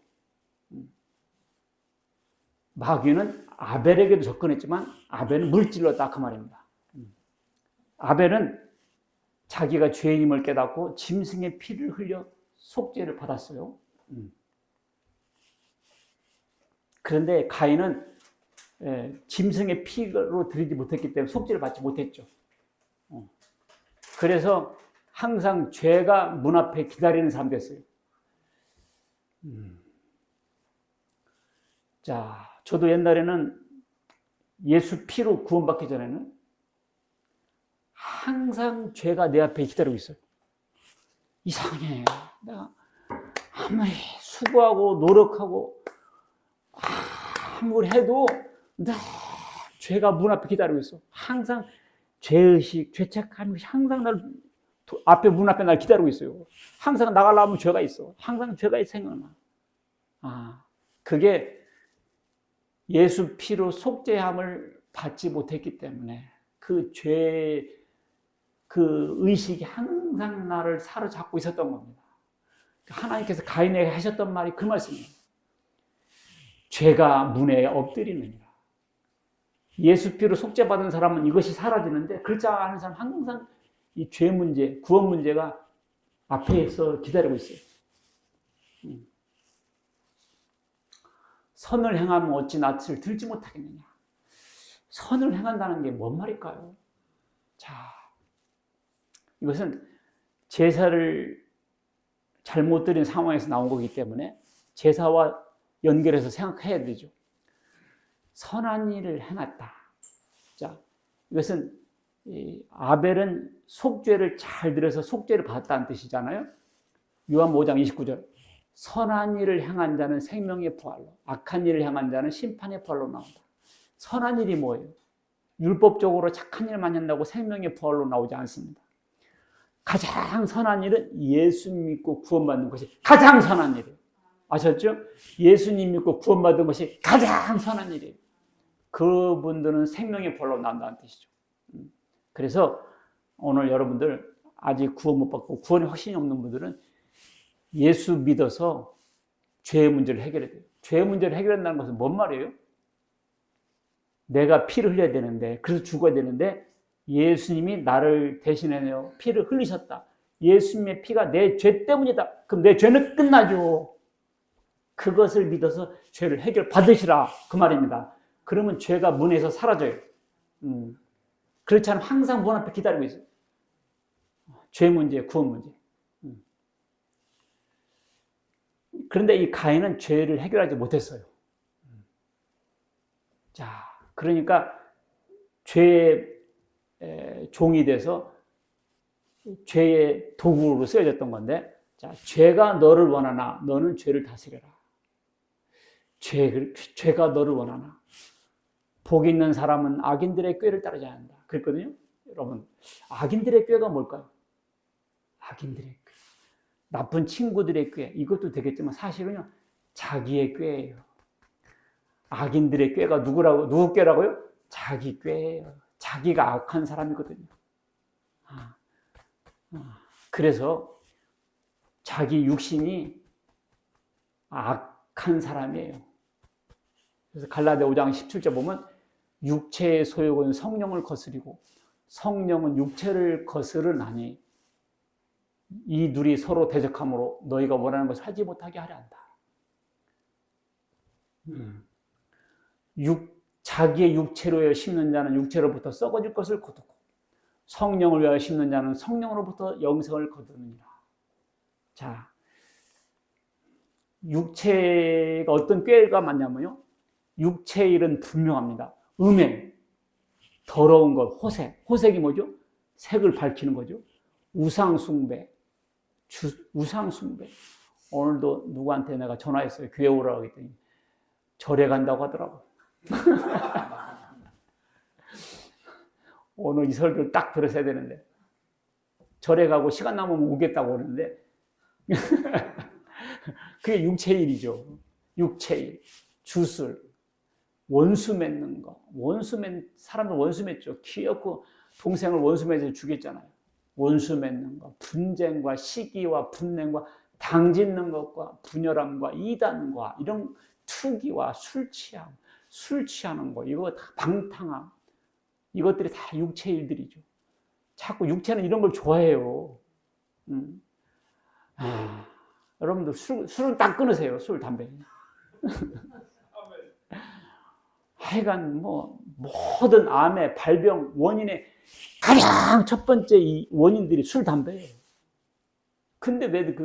마귀는 아벨에게도 접근했지만 아벨은 물질렀다 그 말입니다. 아벨은 자기가 죄인임을 깨닫고 짐승의 피를 흘려 속죄를 받았어요. 그런데 가인은 짐승의 피로 드리지 못했기 때문에 속죄를 받지 못했죠. 그래서 항상 죄가 문 앞에 기다리는 사람 됐어요. 자, 저도 옛날에는 예수 피로 구원받기 전에는 항상 죄가 내 앞에 기다리고 있어요. 이상해. 내가 아무리 수고하고 노력하고 아무리 해도 늘 죄가 문 앞에 기다리고 있어. 항상 죄의식, 죄책감이 항상 문 앞에 날 기다리고 있어요. 항상 나가려면 죄가 있어. 항상 죄가 생각나. 그게 예수 피로 속죄함을 받지 못했기 때문에 그 의식이 항상 나를 사로잡고 있었던 겁니다. 하나님께서 가인에게 하셨던 말이 그 말씀이에요. 죄가 문에 엎드리느니라. 예수 피로 속죄받은 사람은 이것이 사라지는데 그렇지 않은 사람은 항상 이 죄 문제, 구원 문제가 앞에서 기다리고 있어요. 선을 행하면 어찌 낯을 들지 못하겠느냐. 선을 행한다는 게 뭔 말일까요? 자, 이것은 제사를 잘못 드린 상황에서 나온 거기 때문에 제사와 연결해서 생각해야 되죠. 선한 일을 행했다. 자, 이것은 아벨은 속죄를 잘 드려서 속죄를 받았다는 뜻이잖아요. 요한 5장 29절. 선한 일을 행한 자는 생명의 부활로, 악한 일을 행한 자는 심판의 부활로 나온다. 선한 일이 뭐예요? 율법적으로 착한 일만 한다고 생명의 부활로 나오지 않습니다. 가장 선한 일은 예수 믿고 구원받는 것이 가장 선한 일이에요. 아셨죠? 예수님 믿고 구원받은 것이 가장 선한 일이에요. 그분들은 생명의 부활로 나온다는 뜻이죠. 그래서 오늘 여러분들 아직 구원 못 받고 구원의 확신이 없는 분들은 예수 믿어서 죄의 문제를 해결해야 돼요. 죄의 문제를 해결한다는 것은 뭔 말이에요? 내가 피를 흘려야 되는데, 그래서 죽어야 되는데 예수님이 나를 대신해서 피를 흘리셨다. 예수님의 피가 내 죄 때문이다. 그럼 내 죄는 끝나죠. 그것을 믿어서 죄를 해결 받으시라 그 말입니다. 그러면 죄가 문에서 사라져요. 그렇지 않으면 항상 문 앞에 기다리고 있어요. 죄 문제, 구원 문제. 그런데 이 가인은 죄를 해결하지 못했어요. 자, 그러니까 죄의 종이 돼서 죄의 도구로 쓰여졌던 건데, 자, 죄가 너를 원하나 너는 죄를 다스려라. 죄가 너를 원하나. 복 있는 사람은 악인들의 꾀를 따르지 않는다. 그랬거든요. 여러분, 악인들의 꾀가 뭘까요? 악인들의 꾀. 나쁜 친구들의 꾀. 이것도 되겠지만 사실은요, 자기의 꾀예요. 악인들의 꾀가 누구 꾀라고요? 자기 꾀예요. 자기가 악한 사람이거든요. 그래서 자기 육신이 악한 사람이에요. 그래서 갈라디아 5장 17절 보면 육체의 소욕은 성령을 거스리고 성령은 육체를 거스르나니 이 둘이 서로 대적함으로 너희가 원하는 것을 하지 못하게 하려 한다. 자기의 육체로 위하여 심는 자는 육체로부터 썩어질 것을 거두고 성령을 위하여 심는 자는 성령으로부터 영생을 거두느니라. 자, 육체가 어떤 꾀가 많냐면요, 육체의 일은 분명합니다. 음행, 더러운 것, 호색이 뭐죠? 색을 밝히는 거죠. 우상숭배. 오늘도 누구한테 내가 전화했어요. 교회 오라고 했더니 절에 간다고 하더라고. 오늘 이 설교를 딱 들으셔야 되는데 절에 가고 시간 남으면 오겠다고 그러는데 그게 육체의 일이죠. 육체일, 주술, 원수 맺는 거. 사람들 원수 맺죠. 귀엽고 동생을 원수 맺어서 죽였잖아요. 원수 맺는 거, 분쟁과 시기와 분냉과 당짓는 것과 분열함과 이단과 이런 투기와 술 취하는 거, 이거 다 방탕함, 이것들이 다 육체의 일들이죠. 자꾸 육체는 이런 걸 좋아해요. 여러분들 술은 딱 끊으세요. 술, 담배. 하여간 뭐 모든 암의 발병 원인의 가장 첫 번째 이 원인들이 술, 담배예요. 근데 왜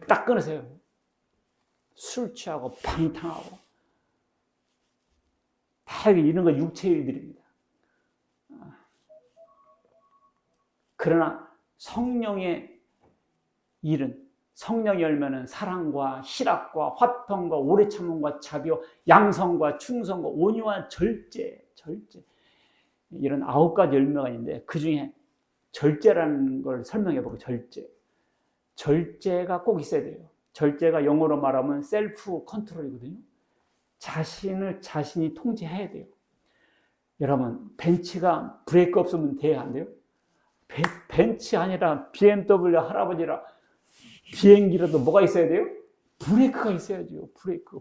딱 끊으세요. 술 취하고 방탕하고 다 이런 거 육체의 일들입니다. 그러나 성령의 일은, 성령이 열면은 사랑과 희락과 화평과 오래 참음과 자비와 양성과 충성과 온유와 절제 이런 9가지 열매가 있는데 그 중에 절제라는 걸 설명해 보고 절제가 꼭 있어야 돼요. 절제가 영어로 말하면 셀프 컨트롤이거든요. 자신을 자신이 통제해야 돼요. 여러분 벤츠가 브레이크 없으면 돼야 안 돼요? 벤츠 아니라 BMW 할아버지라 비행기라도 뭐가 있어야 돼요? 브레이크가 있어야죠.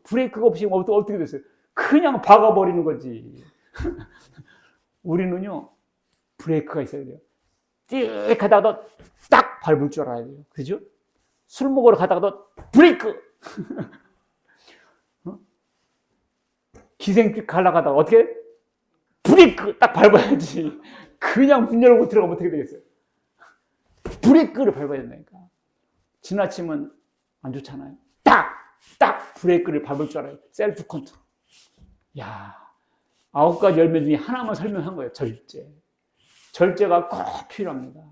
브레이크가 없이 어떻게 됐어요? 그냥 박아버리는 거지. 우리는요 브레이크가 있어야 돼요. 띡 하다가도 딱 밟을 줄 알아야 돼요. 그죠? 술 먹으러 가다가도 브레이크. 기생집 가려가다가 어떻게? 브레이크 딱 밟아야지. 그냥 문 열고 들어가면 어떻게 되겠어요? 브레이크를 밟아야 된다니까. 지나치면 안 좋잖아요. 딱 브레이크를 밟을 줄 알아요. 셀프 컨트롤. 야, 9가지 열매 중에 하나만 설명한 거예요. 절제가 꼭 필요합니다.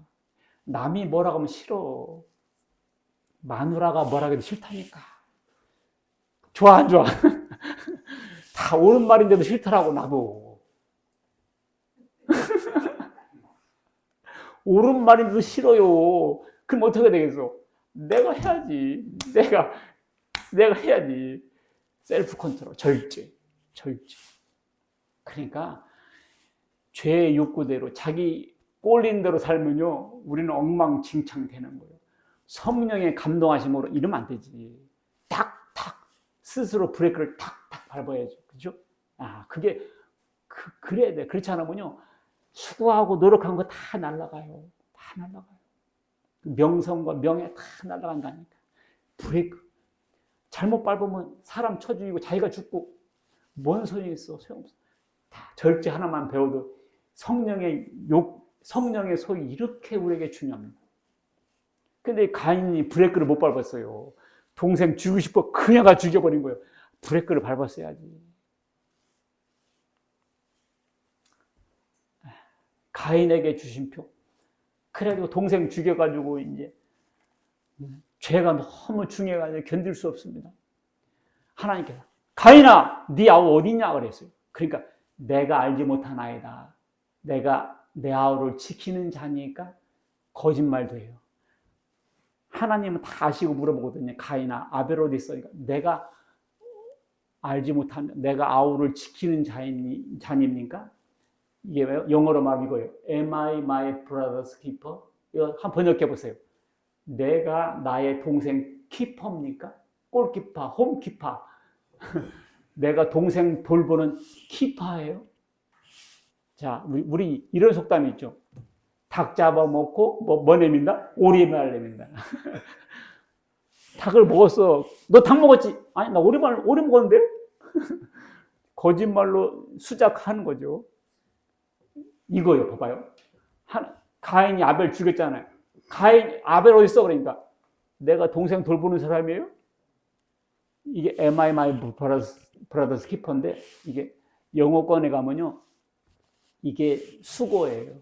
남이 뭐라고 하면 싫어. 마누라가 뭐라고 해도 싫다니까. 좋아 안 좋아? 다 옳은 말인데도 싫더라고 나도. 옳은 말인데도 싫어요. 그럼 어떻게 되겠어? 내가 해야지. 내가 해야지. 셀프 컨트롤, 절제. 그러니까 죄의 욕구대로 자기 꼴린 대로 살면요 우리는 엉망진창 되는 거예요. 성령의 감동하심으로 이러면 안 되지. 탁탁 스스로 브레이크를 탁탁 밟아야죠. 그죠? 그게 그래야 돼. 그렇지 않으면요 수고하고 노력한 거 다 날아가요. 명성과 명예 다 날아간다니까. 브레이크 잘못 밟으면 사람 쳐 죽이고 자기가 죽고 뭔 소용이 있어? 소용없어. 다 절제 하나만 배워도 성령의 소위 이렇게 우리에게 중요합니다. 근데 가인이 브레이크를 못 밟았어요. 동생 죽이고 싶어 그냥 가 죽여버린 거예요. 브레이크를 밟았어야지. 가인에게 주신 표. 그래도 동생 죽여가지고 이제 죄가 너무 중요해가지고 견딜 수 없습니다. 하나님께서 가인아, 네 아우 어디 있냐 그랬어요. 그러니까 내가 알지 못한 아이다. 내가 내 아우를 지키는 자니까 거짓말도 해요. 하나님은 다 아시고 물어보거든요. 가인아, 아벨 어디 있어? 그러니까 내가 알지 못한, 내가 아우를 지키는 자입니까? 이게 영어로 말 이거예요. Am I my brother's keeper? 이거 한번 번역해 보세요. 내가 나의 동생 키퍼입니까? 골키퍼, 홈키퍼. 내가 동생 돌보는 키퍼예요. 자, 우리 이런 속담이 있죠. 닭 잡아먹고 뭐 내민다? 오리발 내민다. 닭을 먹었어. 너 닭 먹었지? 아니, 나 오리 먹었는데? 거짓말로 수작하는 거죠. 이거요, 봐봐요. 가인이 아벨 죽였잖아요. 아벨 어디 있어? 그러니까 내가 동생 돌보는 사람이에요? 이게 Am I my brother's keeper인데 이게 영어권에 가면요 이게 수고예요.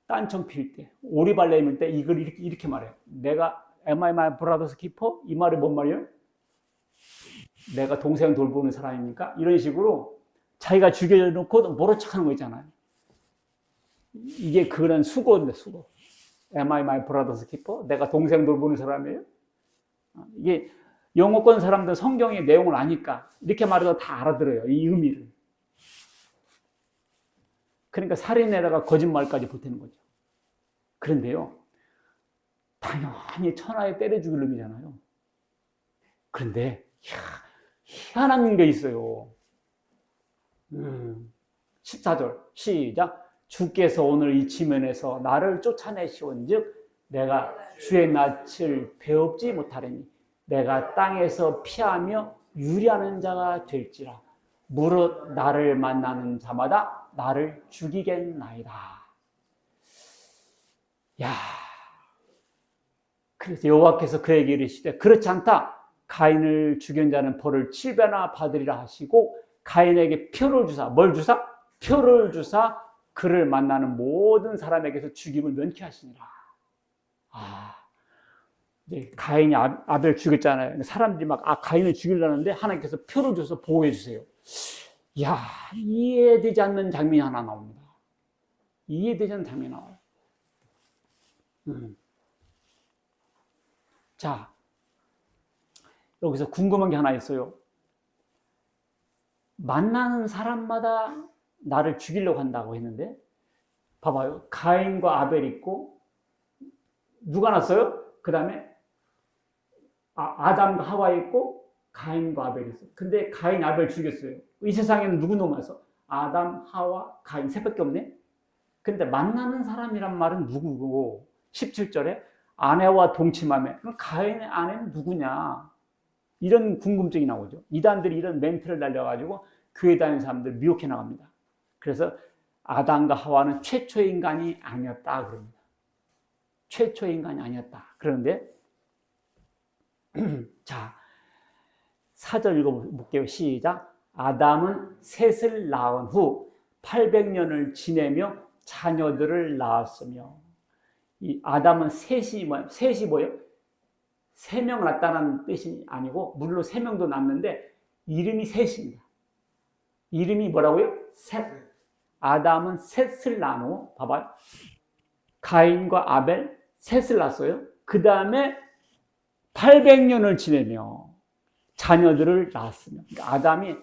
딴청 필 때, 오리발 내밀 때 이걸 이렇게 말해요. 내가 Am I my brother's keeper? 이 말이 뭔 말이에요? 내가 동생 돌보는 사람입니까? 이런 식으로 자기가 죽여놓고 모른 척하는 거 있잖아요. 이게 그런 수고인데 수고. Am I my brother's keeper? 내가 동생 돌보는 사람이에요? 이게 영어권 사람들 성경의 내용을 아니까 이렇게 말해도 다 알아들어요. 이 의미를. 그러니까 살인에다가 거짓말까지 보태는 거죠. 그런데요. 당연히 천하에 때려 죽일 놈이잖아요. 그런데 희한한 게 있어요. 14절 시작. 주께서 오늘 이 지면에서 나를 쫓아내시온즉 내가 주의 낯을 배웁지 못하리니 내가 땅에서 피하며 유리하는 자가 될지라. 무릇 나를 만나는 자마다 나를 죽이겠나이다. 야, 그래서 여호와께서 그에게 이르시되 그렇지 않다. 가인을 죽인 자는 벌을 7배나 받으리라 하시고 가인에게 표를 주사, 뭘 주사? 표를 주사 그를 만나는 모든 사람에게서 죽임을 면케 하시니라. 이제 가인이 아벨 죽였잖아요. 사람들이 막 가인을 죽이려는데 하나님께서 표를 줘서 보호해 주세요. 야, 이해되지 않는 장면이 하나 나옵니다. 이해되지 않는 장면이 나와요. 자, 여기서 궁금한 게 하나 있어요. 만나는 사람마다 나를 죽이려고 한다고 했는데, 봐봐요. 가인과 아벨 있고, 누가 났어요? 그 다음에 아담과 하와 있고, 가인과 아벨이 있어요. 근데 가인, 아벨 죽였어요. 이 세상에는 누구 남아서? 아담, 하와, 가인 세 밖에 없네? 근데 만나는 사람이란 말은 누구고? 17절에 아내와 동침하며, 그럼 가인의 아내는 누구냐? 이런 궁금증이 나오죠. 이단들이 이런 멘트를 날려가지고 교회 다니는 사람들 미혹해 나갑니다. 그래서 아담과 하와는 최초의 인간이 아니었다 그럽니다. 최초의 인간이 아니었다. 그런데 자, 4절 읽어볼게요. 시작. 아담은 셋을 낳은 후 800년을 지내며 자녀들을 낳았으며. 이 아담은 셋이 뭐예요? 3명 낳았다는 뜻이 아니고, 물론 3명도 낳았는데 이름이 셋입니다. 이름이 뭐라고요? 셋. 아담은 셋을 낳고, 봐봐요. 가인과 아벨 셋을 낳았어요. 그 다음에 800년을 지내며 자녀들을 낳았으며. 그러니까 아담이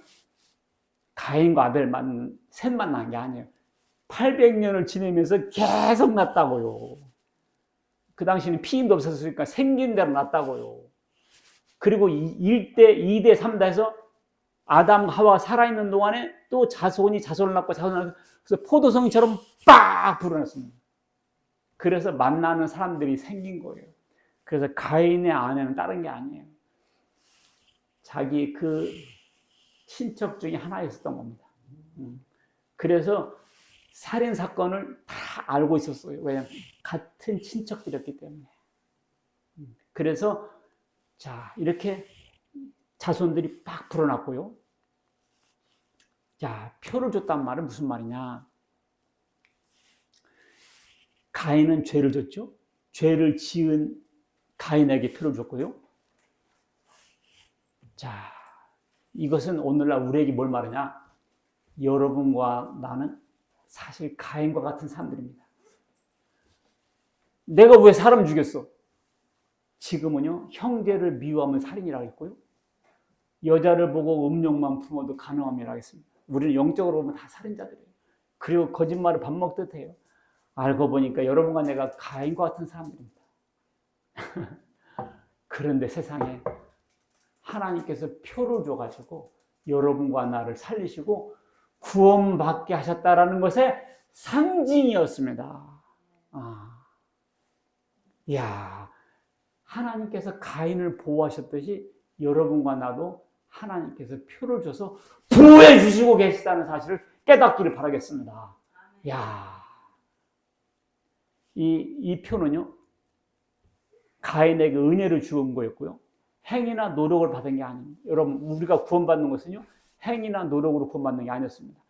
가인과 아벨만 셋만 낳은 게 아니에요. 800년을 지내면서 계속 낳았다고요. 그 당시에는 피임도 없었으니까 생긴 대로 낳았다고요. 그리고 1대, 2대, 3대 해서 아담, 하와가 살아있는 동안에 또 자손이 자손을 낳고 자손을 낳고, 그래서 포도송이처럼 빡 불어났습니다. 그래서 만나는 사람들이 생긴 거예요. 그래서 가인의 아내는 다른 게 아니에요. 자기 그 친척 중에 하나 있었던 겁니다. 그래서 살인 사건을 다 알고 있었어요. 왜냐하면 같은 친척들이었기 때문에. 그래서 자, 이렇게 자손들이 팍 불어났고요. 자, 표를 줬단 말은 무슨 말이냐? 가인은 죄를 줬죠. 죄를 지은 가인에게 표를 줬고요. 자, 이것은 오늘날 우리에게 뭘 말하냐? 여러분과 나는 사실 가인과 같은 사람들입니다. 내가 왜 사람 죽였어? 지금은요, 형제를 미워하면 살인이라고 했고요. 여자를 보고 음욕만 품어도 간음함이라고 하겠습니다. 우리는 영적으로 보면 다 살인자들이에요. 그리고 거짓말을 밥 먹듯 해요. 알고 보니까 여러분과 내가 가인과 같은 사람들입니다. 그런데 세상에 하나님께서 표를 줘가지고 여러분과 나를 살리시고 구원받게 하셨다라는 것의 상징이었습니다. 이야, 하나님께서 가인을 보호하셨듯이 여러분과 나도 하나님께서 표를 줘서 보호해 주시고 계시다는 사실을 깨닫기를 바라겠습니다. 이야, 이 표는요, 가인에게 은혜를 주은 거였고요. 행위나 노력을 받은 게 아닙니다. 여러분, 우리가 구원받는 것은요, 행위나 노력으로 구원받는 게 아니었습니다.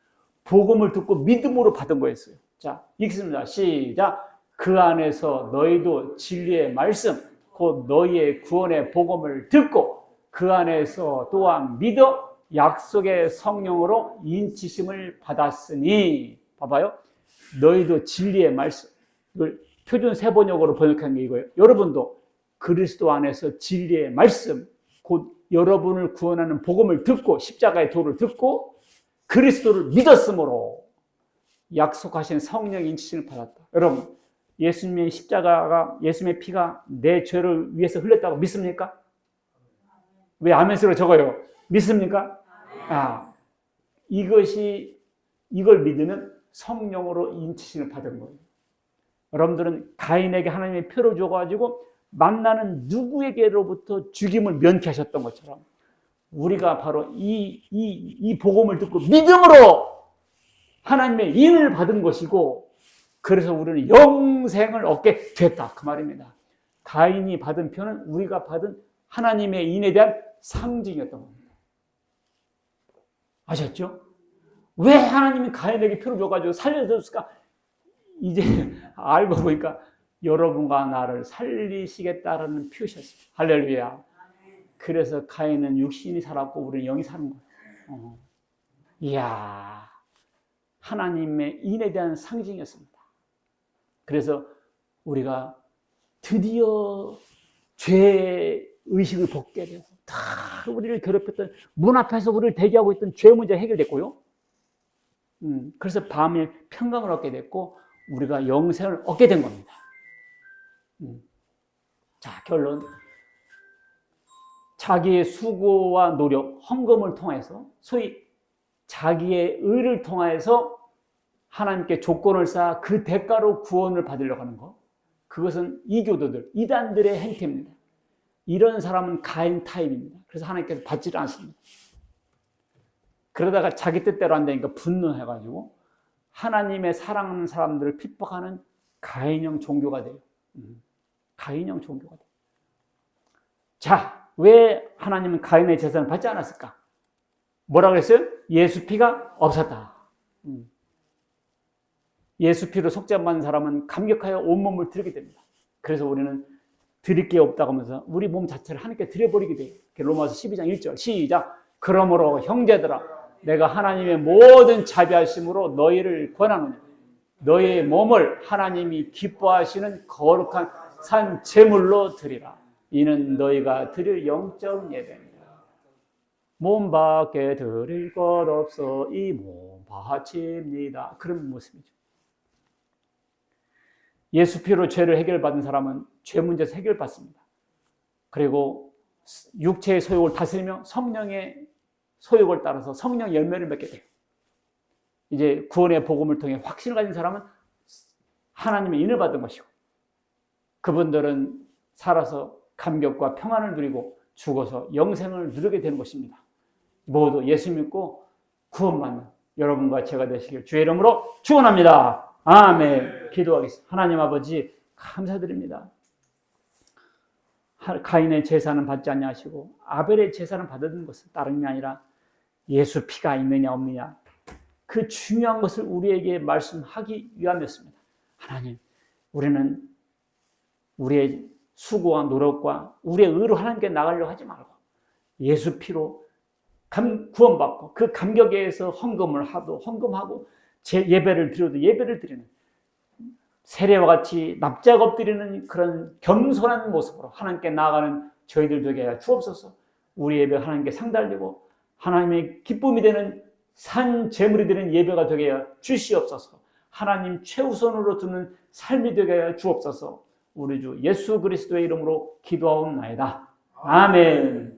복음을 듣고 믿음으로 받은 거였어요. 자, 읽습니다. 시작. 그 안에서 너희도 진리의 말씀, 곧 너희의 구원의 복음을 듣고 그 안에서 또한 믿어 약속의 성령으로 인치심을 받았으니. 봐봐요. 너희도 진리의 말씀. 이걸 표준 세번역으로 번역한 게 이거예요. 여러분도 그리스도 안에서 진리의 말씀, 곧 여러분을 구원하는 복음을 듣고 십자가의 도를 듣고 그리스도를 믿었으므로 약속하신 성령의 인치심을 받았다. 여러분, 예수님의 십자가가, 예수님의 피가 내 죄를 위해서 흘렸다고 믿습니까? 왜 아멘스로 적어요? 믿습니까? 이걸 믿으면 성령으로 인치심을 받은 거예요. 여러분들은 가인에게 하나님의 표를 줘가지고 만나는 누구에게로부터 죽임을 면케하셨던 것처럼 우리가 바로 이 복음을 듣고 믿음으로 하나님의 인을 받은 것이고, 그래서 우리는 영생을 얻게 됐다, 그 말입니다. 가인이 받은 표는 우리가 받은 하나님의 인에 대한 상징이었던 겁니다. 아셨죠? 왜 하나님이 가인에게 표를 줘가지고 살려줬을까? 이제 알고 보니까 여러분과 나를 살리시겠다라는 표시였습니다. 할렐루야. 그래서 가인은 육신이 살았고 우리는 영이 사는 거예요. 이야, 하나님의 인에 대한 상징이었습니다. 그래서 우리가 드디어 죄 의식을 벗게 되고, 다 우리를 괴롭혔던, 문 앞에서 우리를 대기하고 있던 죄 문제가 해결됐고요. 그래서 밤에 평강을 얻게 됐고 우리가 영생을 얻게 된 겁니다. 자, 결론. 자기의 수고와 노력, 헌금을 통해서, 소위 자기의 의를 통해서 하나님께 조건을 쌓아 그 대가로 구원을 받으려고 하는 것, 그것은 이교도들, 이단들의 행태입니다. 이런 사람은 가인 타입입니다. 그래서 하나님께서 받지를 않습니다. 그러다가 자기 뜻대로 안 되니까 분노해가지고 하나님의 사랑하는 사람들을 핍박하는 가인형 종교가 돼요. 가인형 종교가 돼요. 자, 왜 하나님은 가인의 제사를 받지 않았을까? 뭐라고 그랬어요? 예수 피가 없었다. 예수 피로 속죄받는 사람은 감격하여 온몸을 드리게 됩니다. 그래서 우리는 드릴 게 없다고 하면서 우리 몸 자체를 하나님께 드려버리게 돼요. 로마서 12장 1절 시작. 그러므로 형제들아, 내가 하나님의 모든 자비하심으로 너희를 권하노니 너희의 몸을 하나님이 기뻐하시는 거룩한 산 제물로 드리라. 이는 너희가 드릴 영적 예배입니다. 몸밖에 드릴 것 없어 이 몸 바칩니다. 그런 모습이죠. 예수 피로 죄를 해결받은 사람은 죄 문제에서 해결받습니다. 그리고 육체의 소욕을 다스리며 성령의 소욕을 따라서 성령 열매를 맺게 돼요. 이제 구원의 복음을 통해 확신을 가진 사람은 하나님의 인을 받은 것이고, 그분들은 살아서 감격과 평안을 누리고 죽어서 영생을 누리게 되는 것입니다. 모두 예수 믿고 구원받는 여러분과 제가 되시길 주의 이름으로 축원합니다. 아멘. 기도하겠습니다. 하나님 아버지 감사드립니다. 가인의 제사는 받지 아니하시고 아벨의 제사는 받은 것은 다름이 아니라 예수 피가 있느냐 없느냐, 그 중요한 것을 우리에게 말씀하기 위함이었습니다. 하나님, 우리는 우리의 수고와 노력과 우리의 의로 하나님께 나가려고 하지 말고 예수 피로 구원받고 그 감격에 의해서 헌금을 하도 헌금하고 예배를 드려도 예배를 드리는, 세례와 같이 납작 엎드리는 그런 겸손한 모습으로 하나님께 나아가는 저희들 되게 하여 주옵소서. 우리 예배 하나님께 상달리고 하나님의 기쁨이 되는 산 제물이 되는 예배가 되게 하여 주시옵소서. 하나님 최우선으로 두는 삶이 되게 하여 주옵소서. 우리 주 예수 그리스도의 이름으로 기도하옵나이다. 아멘.